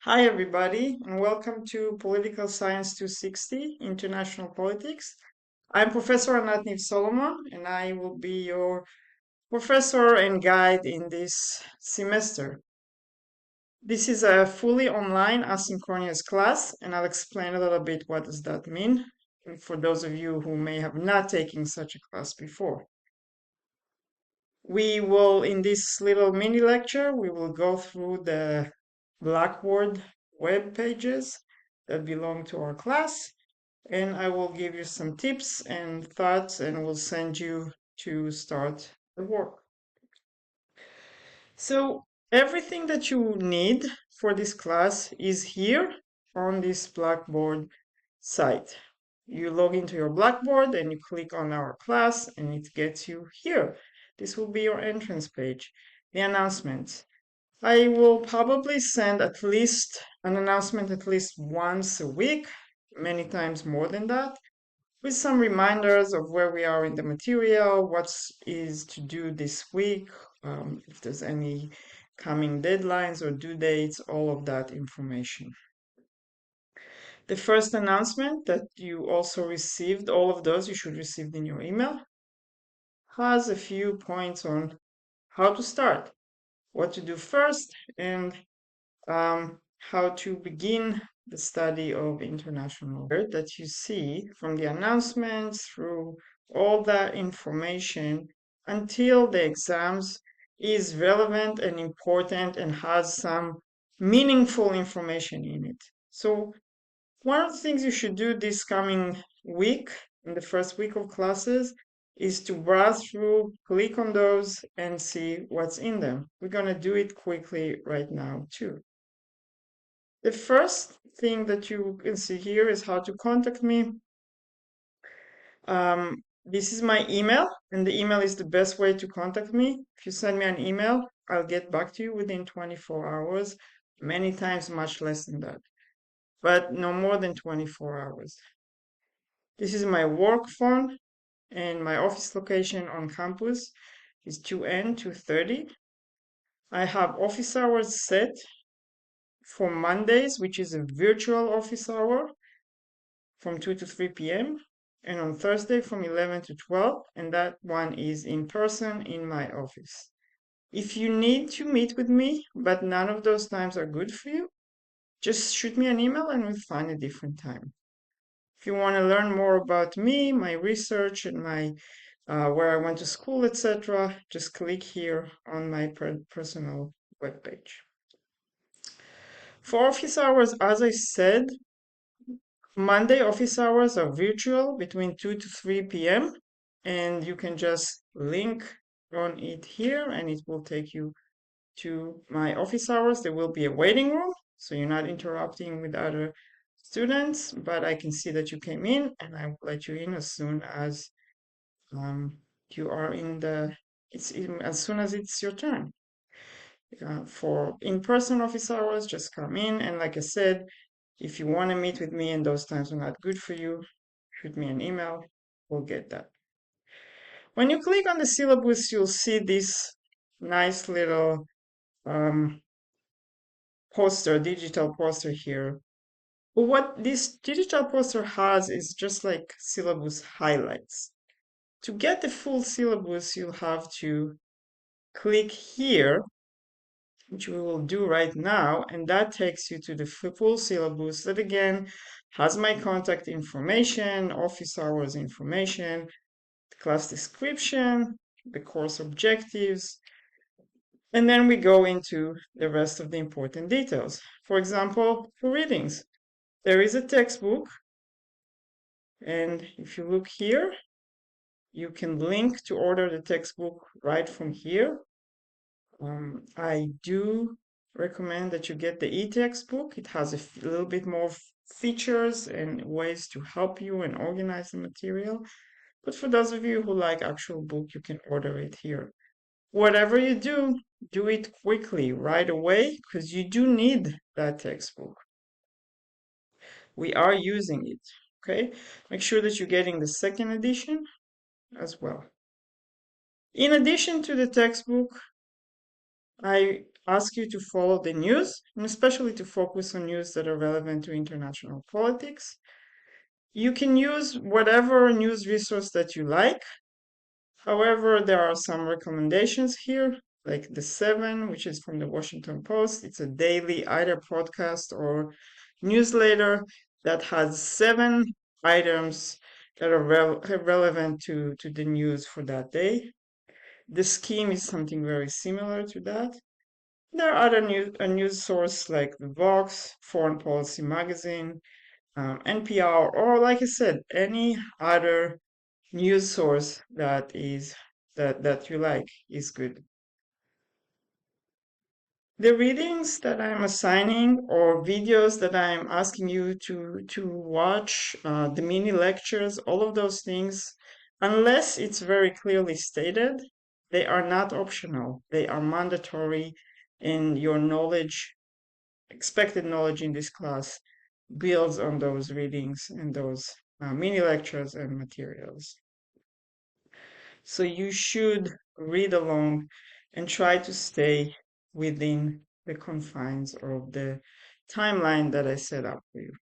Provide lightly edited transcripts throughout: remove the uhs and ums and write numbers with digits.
Hi, everybody, and welcome to Political Science 260 International Politics. I'm Professor Niv-Solomon, and I will be your professor and guide in this semester. This is a fully online asynchronous class, and I'll explain a little bit what does that mean for those of you who may have not taken such a class before. We will, in this little mini lecture, we will go through the Blackboard web pages that belong to our class, and I will give you some tips and thoughts, and will send you to start the work. So everything that you need for this class is here on this Blackboard site. You log into your Blackboard and you click on our class and it gets you here. This will be your entrance page. The announcements. I will probably send at least an announcement at least once a week, many times more than that, with some reminders of where we are in the material, what is to do this week, if there's any coming deadlines or due dates, all of that information. The first announcement that you also received, all of those you should receive in your email, has a few points on how to start, what to do first, and how to begin the study of international law. That you see from the announcements through all that information until the exams is relevant and important and has some meaningful information in it. So one of the things you should do this coming week, in the first week of classes, is to browse through, click on those, and see what's in them. We're going to do it quickly right now, too. The first thing that you can see here is how to contact me. This is my email, and the email is the best way to contact me. If you send me an email, I'll get back to you within 24 hours, many times much less than that, but no more than 24 hours. This is my work phone, and my office location on campus is 2N230. I have office hours set for Mondays, which is a virtual office hour from 2 to 3 p.m. and on Thursday from 11 to 12, and that one is in person in my office. If you need to meet with me, but none of those times are good for you, just shoot me an email and we'll find a different time. If you want to learn more about me, my research, and my where I went to school, etc., just click here on my personal webpage. For office hours, as I said, Monday office hours are virtual between 2 to 3 p.m. and you can just link on it here and it will take you to my office hours. There will be a waiting room, so you're not interrupting with other students, but I can see that you came in and I will let you in as soon as you are as soon as it's your turn. For in-person office hours, just come in, and like I said, if you want to meet with me and those times are not good for you, shoot me an email, we'll get that. When you click on the syllabus, you'll see this nice little digital poster here. But what this digital poster has is just like syllabus highlights. To get the full syllabus, you'll have to click here, which we will do right now, and that takes you to the full syllabus that again has my contact information, office hours information, the class description, the course objectives, and then we go into the rest of the important details. For example, for readings, there is a textbook, and if you look here, you can link to order the textbook right from here. I do recommend that you get the e-textbook. It has a little bit more features and ways to help you and organize the material. But for those of you who like actual book, you can order it here. Whatever you do it quickly, right away, because you do need that textbook. We are using it, okay? Make sure that you're getting the second edition as well. In addition to the textbook, I ask you to follow the news, and especially to focus on news that are relevant to international politics. You can use whatever news resource that you like. However, there are some recommendations here, like the 7, which is from the Washington Post. It's a daily either podcast or newsletter that has 7 items that are relevant to the news for that day. The scheme is something very similar to that. There are other news sources like the Vox, Foreign Policy Magazine, NPR, or like I said, any other news source that you like is good. The readings that I'm assigning or videos that I'm asking you to watch, the mini lectures, all of those things, unless it's very clearly stated, they are not optional. They are mandatory, and your knowledge, expected knowledge in this class, builds on those readings and those mini lectures and materials. So you should read along and try to stay within the confines of the timeline that I set up for you.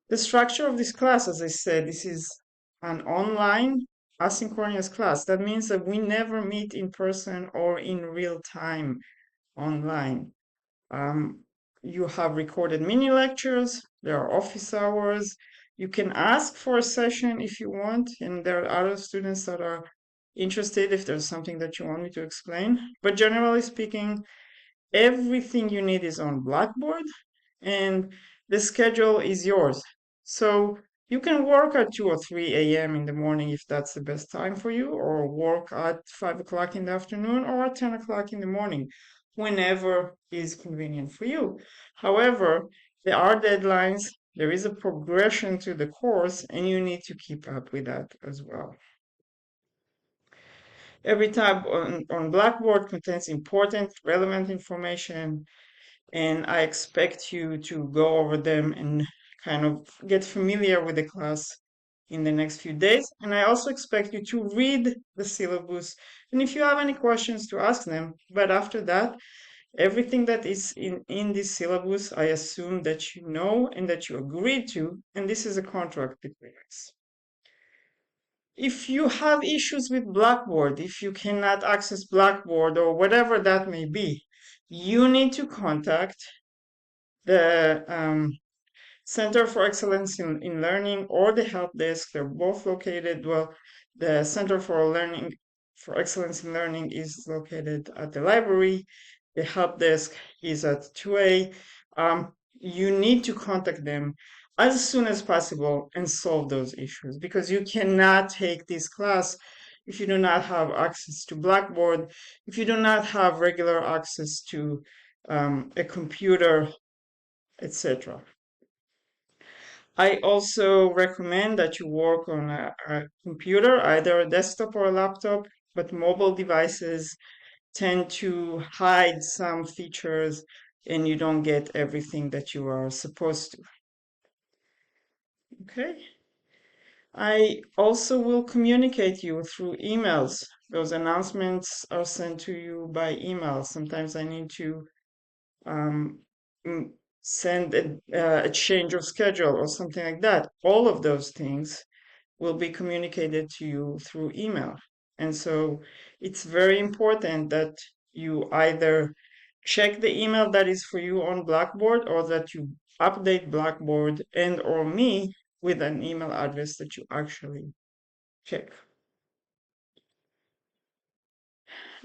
The structure of this class, as I said, this is an online asynchronous class. That means that we never meet in person or in real time online. You have recorded mini lectures, there are office hours. You can ask for a session if you want, and there are other students that are interested if there's something that you want me to explain. But generally speaking, everything you need is on Blackboard, and the schedule is yours. So you can work at 2 or 3 a.m. in the morning if that's the best time for you, or work at 5 o'clock in the afternoon or at 10 o'clock in the morning, whenever is convenient for you. However, there are deadlines, there is a progression to the course, and you need to keep up with that as well. Every tab on Blackboard contains important, relevant information, and I expect you to go over them and kind of get familiar with the class in the next few days. And I also expect you to read the syllabus, and if you have any questions, to ask them. But after that, everything that is in this syllabus, I assume that you know and that you agreed to, and this is a contract between us. If you have issues with Blackboard, if you cannot access Blackboard or whatever that may be, you need to contact the Center for Excellence in Learning or the help desk. They're both located, well, the Center for Excellence in Learning is located at the library. The help desk is at 2A. You need to contact them as soon as possible and solve those issues, because you cannot take this class if you do not have access to Blackboard, if you do not have regular access to a computer, etc. I also recommend that you work on a computer, either a desktop or a laptop, but mobile devices tend to hide some features and you don't get everything that you are supposed to. Okay. I also will communicate you through emails. Those announcements are sent to you by email. Sometimes I need to um, send a change of schedule or something like that. All of those things will be communicated to you through email. And so it's very important that you either check the email that is for you on Blackboard, or that you update Blackboard and or me with an email address that you actually check.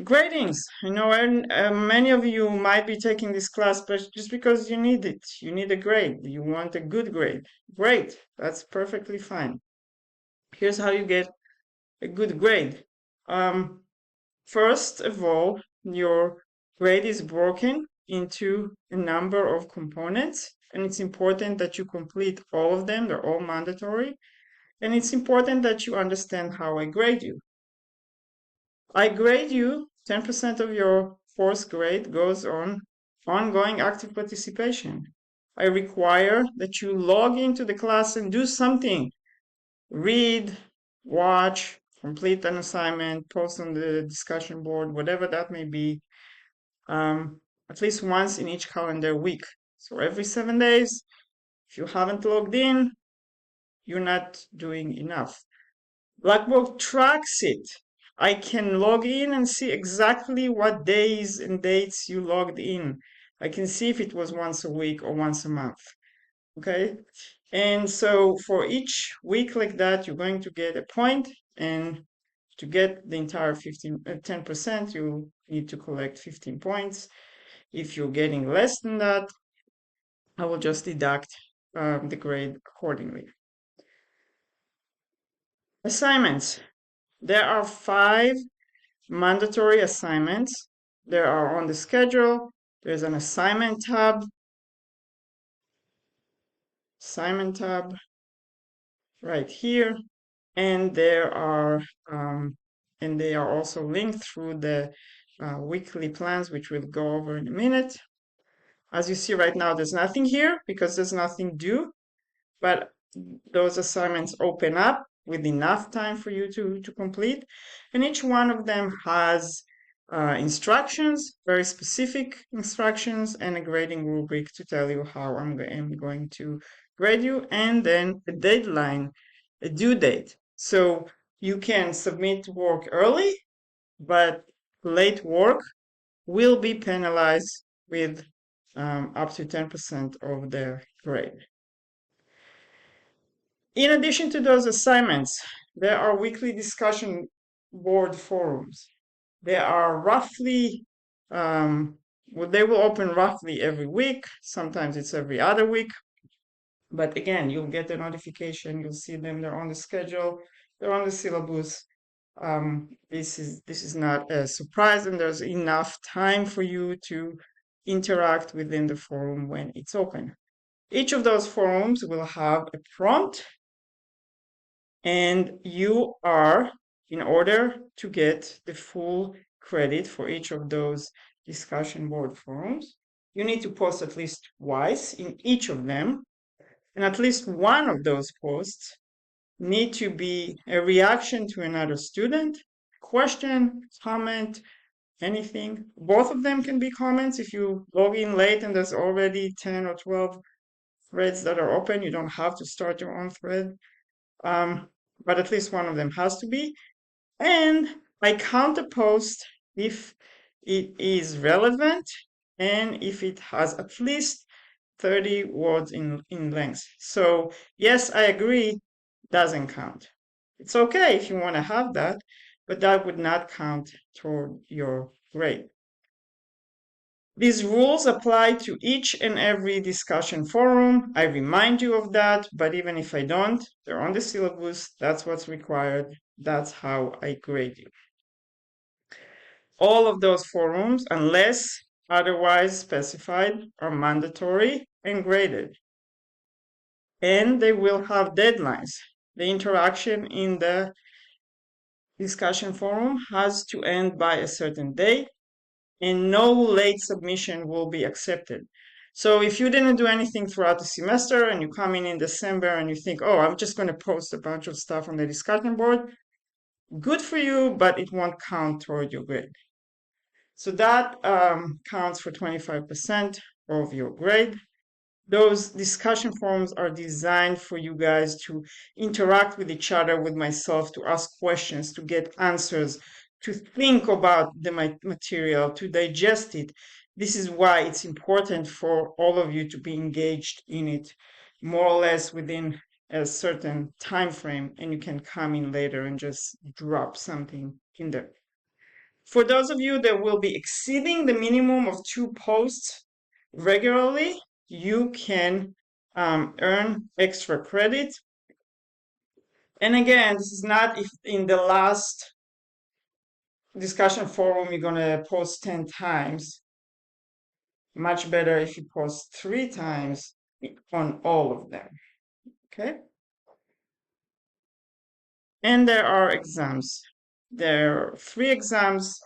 Gradings. I know many of you might be taking this class but just because you need it. You need a grade. You want a good grade. Great. That's perfectly fine. Here's how you get a good grade. First of all, your grade is broken into a number of components, and it's important that you complete all of them. They're all mandatory. And it's important that you understand how I grade you. I grade you, 10% of your course grade goes on ongoing active participation. I require that you log into the class and do something. Read, watch, complete an assignment, post on the discussion board, whatever that may be. at least once in each calendar week. So every 7 days, if you haven't logged in, you're not doing enough. Blackboard tracks it. I can log in and see exactly what days and dates you logged in. I can see if it was once a week or once a month. Okay? And so for each week like that, you're going to get a point, and to get the entire 10%, you need to collect 15 points. If you're getting less than that, I will just deduct the grade accordingly. Assignments. There are 5 mandatory assignments. They are on the schedule. There's an assignment tab right here, and there are and they are also linked through the weekly plans, which we'll go over in a minute. As you see right now, there's nothing here because there's nothing due, but those assignments open up with enough time for you to complete, and each one of them has instructions, very specific instructions, and a grading rubric to tell you how I'm going to grade you, and then a deadline, a due date. So you can submit work early, but late work will be penalized with up to 10% of their grade. In addition to those assignments, there are weekly discussion board forums. They are roughly, they will open roughly every week. Sometimes it's every other week. But again, you'll get a notification. You'll see them. They're on the schedule. They're on the syllabus. This is not a surprise, and there's enough time for you to interact within the forum when it's open. Each of those forums will have a prompt, and you are, in order to get the full credit for each of those discussion board forums, you need to post at least twice in each of them, and at least one of those posts need to be a reaction to another student, question, comment, anything. Both of them can be comments. If you log in late and there's already 10 or 12 threads that are open, you don't have to start your own thread. But at least one of them has to be. And I count a post if it is relevant and if it has at least 30 words in length. So yes, I agree, doesn't count. It's okay if you want to have that, but that would not count toward your grade. These rules apply to each and every discussion forum. I remind you of that, but even if I don't, they're on the syllabus. That's what's required. That's how I grade you. All of those forums, unless otherwise specified, are mandatory and graded. And they will have deadlines. The interaction in the discussion forum has to end by a certain date, and no late submission will be accepted. So if you didn't do anything throughout the semester and you come in December and you think, oh, I'm just going to post a bunch of stuff on the discussion board, good for you, but it won't count toward your grade. So that counts for 25% of your grade. Those discussion forums are designed for you guys to interact with each other, with myself, to ask questions, to get answers, to think about the material, to digest it. This is why it's important for all of you to be engaged in it more or less within a certain time frame, and you can come in later and just drop something in there. For those of you that will be exceeding the minimum of 2 posts regularly, you can earn extra credit. And again, this is not if in the last discussion forum you're going to post 10 times. Much better if you post 3 times on all of them. Okay? And there are exams. There are 3 exams.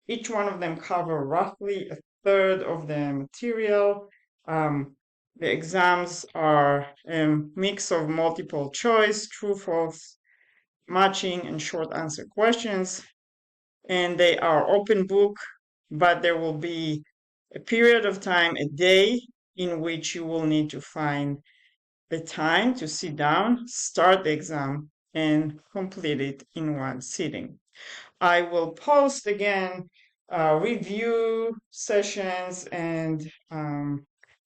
Each one of them cover roughly a third of the material. The exams are a mix of multiple choice, true, false, matching, and short answer questions. And they are open book but there will be a period of time, a day, in which you will need to find the time to sit down, start the exam, and complete it in one sitting. I will post again review sessions and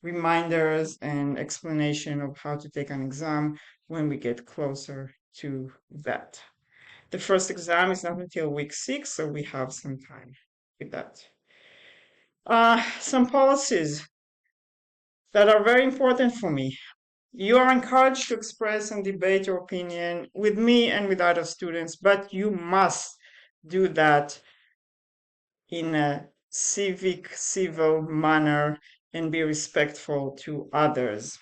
reminders and explanation of how to take an exam when we get closer to that. The first exam is not until week 6, so we have some time with that. Some policies that are very important for me. You are encouraged to express and debate your opinion with me and with other students, but you must do that in a civil manner and be respectful to others.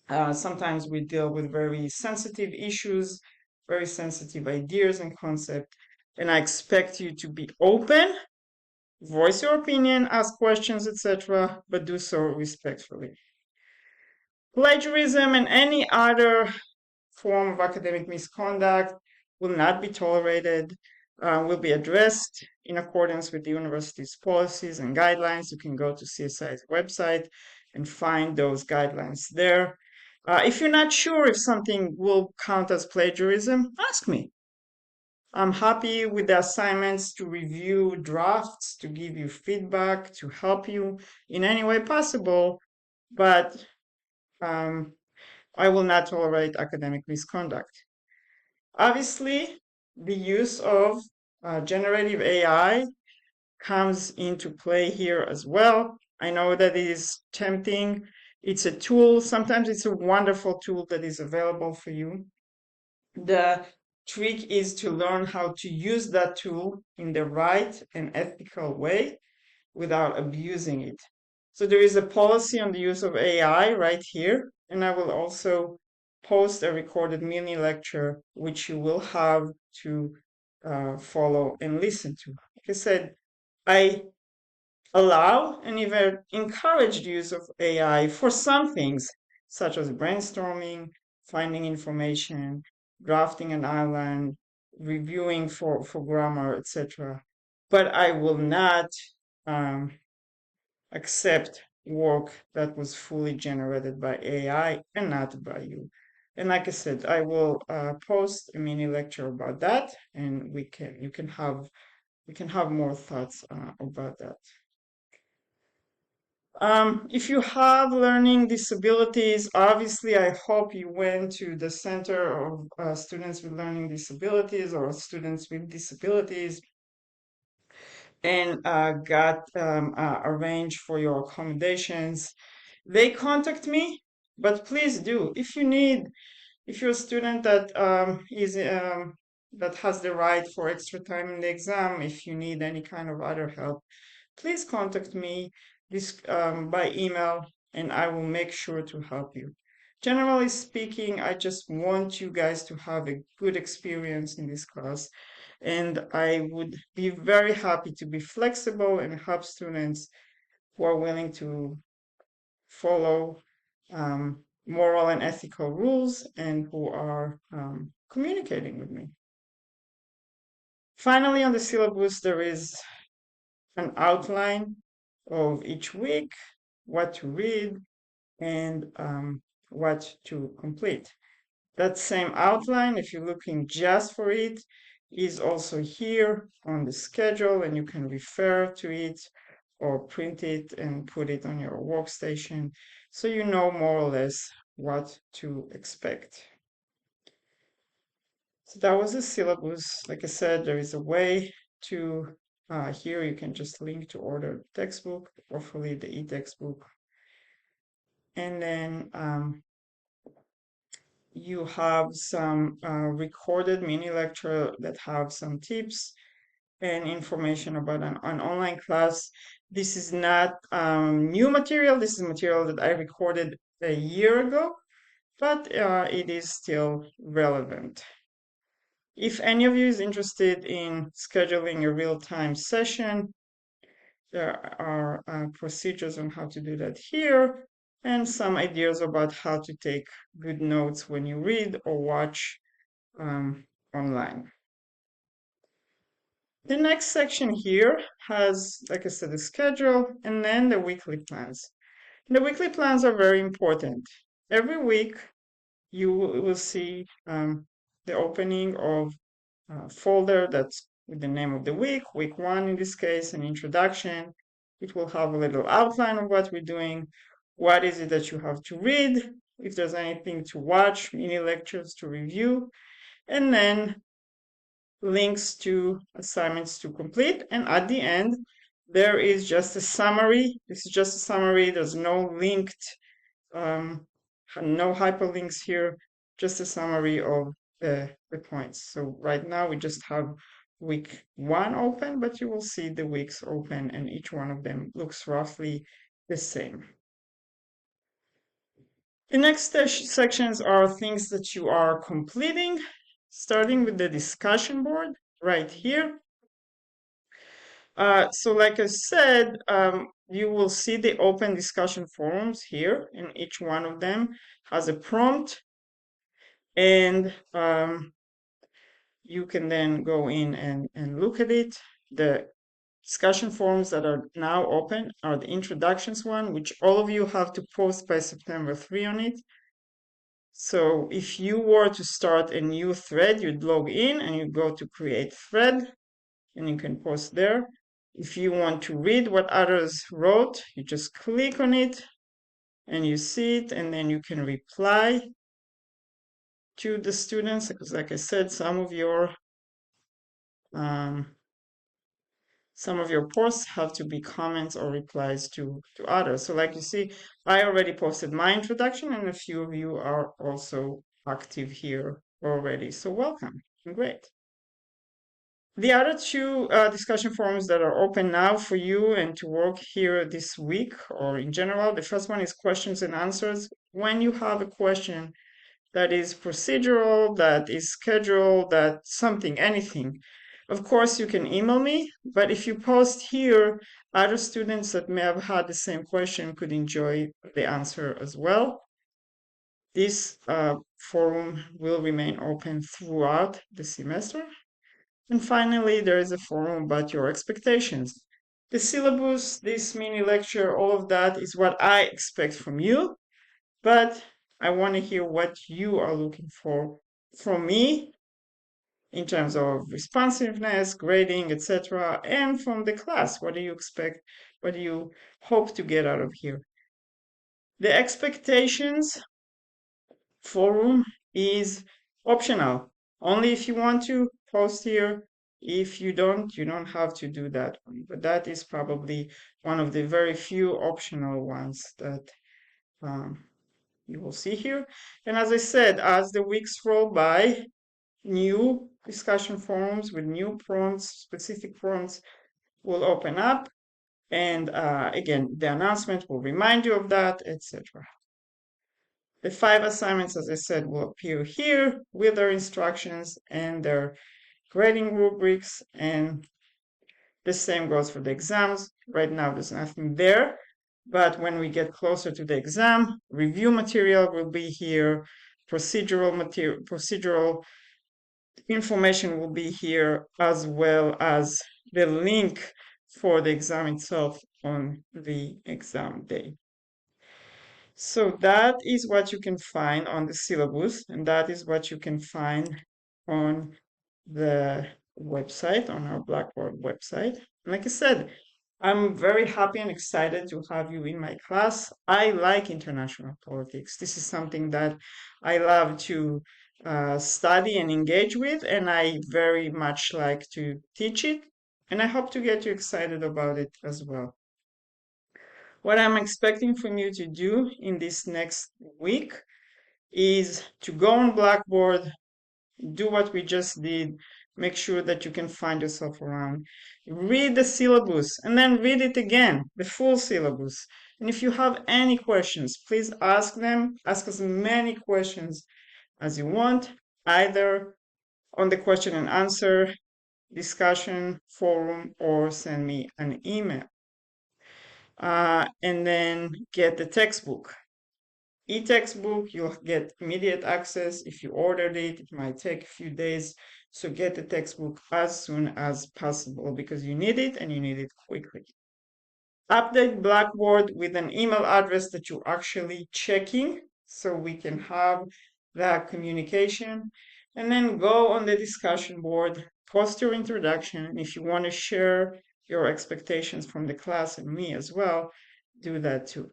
Sometimes we deal with very sensitive issues, very sensitive ideas and concepts, and I expect you to be open, voice your opinion, ask questions, etc., but do so respectfully. Plagiarism and any other form of academic misconduct will not be tolerated, will be addressed in accordance with the university's policies and guidelines. You can go to CSI's website and find those guidelines there. If you're not sure if something will count as plagiarism, ask me. I'm happy with the assignments to review drafts, to give you feedback, to help you in any way possible, but I will not tolerate academic misconduct. Obviously, the use of generative AI comes into play here as well. I know that it is tempting. It's a tool. Sometimes it's a wonderful tool that is available for you. The trick is to learn how to use that tool in the right and ethical way without abusing it. So there is a policy on the use of AI right here, and I will also post a recorded mini lecture which you will have to follow and listen to. Like I said, I allow and even encourage the use of AI for some things, such as brainstorming, finding information, drafting an outline, reviewing for grammar, etc. But I will not accept work that was fully generated by AI and not by you. And like I said, I will post a mini lecture about that, and we can have more thoughts about that. If you have learning disabilities, obviously, I hope you went to the Center of Students with Learning Disabilities or Students with Disabilities and got arranged for your accommodations. They contact me, but please do. If you're a student that that has the right for extra time in the exam, if you need any kind of other help, please contact me by email, and I will make sure to help you. Generally speaking, I just want you guys to have a good experience in this class, and I would be very happy to be flexible and help students who are willing to follow moral and ethical rules and who are communicating with me. Finally, on the syllabus, there is an outline of each week, what to read, and what to complete. That same outline, if you're looking just for it, is also here on the schedule, and you can refer to it or print it and put it on your workstation so you know more or less what to expect. So that was the syllabus. Like I said, there is a way to, here you can just link to order the textbook, hopefully the e-textbook. And then you have some recorded mini lecture that have some tips and information about an online class. This is not new material. This is material that I recorded a year ago, but it is still relevant. If any of you is interested in scheduling a real-time session, there are procedures on how to do that here and some ideas about how to take good notes when you read or watch online. The next section here has, like I said, the schedule and then the weekly plans. The weekly plans are very important. Every week you will see the opening of a folder that's with the name of the week 1 in this case, an introduction. It will have a little outline of what we're doing, what is it that you have to read, if there's anything to watch, mini lectures to review, and then links to assignments to complete. And at the end, there is just a summary. This is just a summary. There's no linked, no hyperlinks here, just a summary of the points. So right now we just have week 1 open, but you will see the weeks open and each one of them looks roughly the same. The next sections are things that you are completing, starting with the discussion board right here. So like I said, you will see the open discussion forums here, and each one of them has a prompt, and you can then go in and look at it. The discussion forums that are now open are the introductions one, which all of you have to post by September 3 on it. So if you were to start a new thread, you'd log in and you go to create thread and you can post there. If you want to read what others wrote, you just click on it and you see it, and then you can reply to the students, because like I said, some of your posts have to be comments or replies to others. So like you see, I already posted my introduction and a few of you are also active here already. So welcome, great. The other two discussion forums that are open now for you and to work here this week or in general, the first one is questions and answers. When you have a question that is procedural, that is scheduled, that something, anything, of course you can email me, but if you post here, other students that may have had the same question could enjoy the answer as well. This forum will remain open throughout the semester. And finally, there is a forum about your expectations. The syllabus, this mini lecture, all of that is what I expect from you, but I want to hear what you are looking for from me in terms of responsiveness, grading, etc., and from the class. What do you expect? What do you hope to get out of here? The expectations forum is optional. Only if you want to post here. If you don't have to do that one. But that is probably one of the very few optional ones that you will see here. And as I said, as the weeks roll by, new discussion forums with new prompts, specific prompts will open up. And again, the announcement will remind you of that, etc. The 5 assignments, as I said, will appear here with their instructions and their grading rubrics, and the same goes for the exams. Right now, there's nothing there, but when we get closer to the exam, review material will be here, procedural information will be here, as well as the link for the exam itself on the exam day. So that is what you can find on the syllabus, and that is what you can find on the website, on our Blackboard website. And like I said, I'm very happy and excited to have you in my class. I like international politics. This is something that I love to study and engage with, and I very much like to teach it. And I hope to get you excited about it as well. What I'm expecting from you to do in this next week is to go on Blackboard, do what we just did, make sure that you can find yourself around, read the syllabus, and then read it again, the full syllabus. And if you have any questions, please ask them. Ask as many questions as you want, either on the question and answer discussion forum or send me an email. And then get the textbook. E-textbook, you'll get immediate access. If you ordered it, it might take a few days So get the textbook as soon as possible because you need it and you need it quickly. Update Blackboard with an email address that you're actually checking so we can have that communication. And then go on the discussion board, post your introduction. And if you want to share your expectations from the class and me as well, do that too.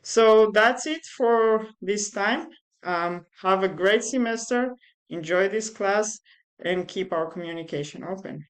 So that's it for this time. Have a great semester, enjoy this class, and keep our communication open.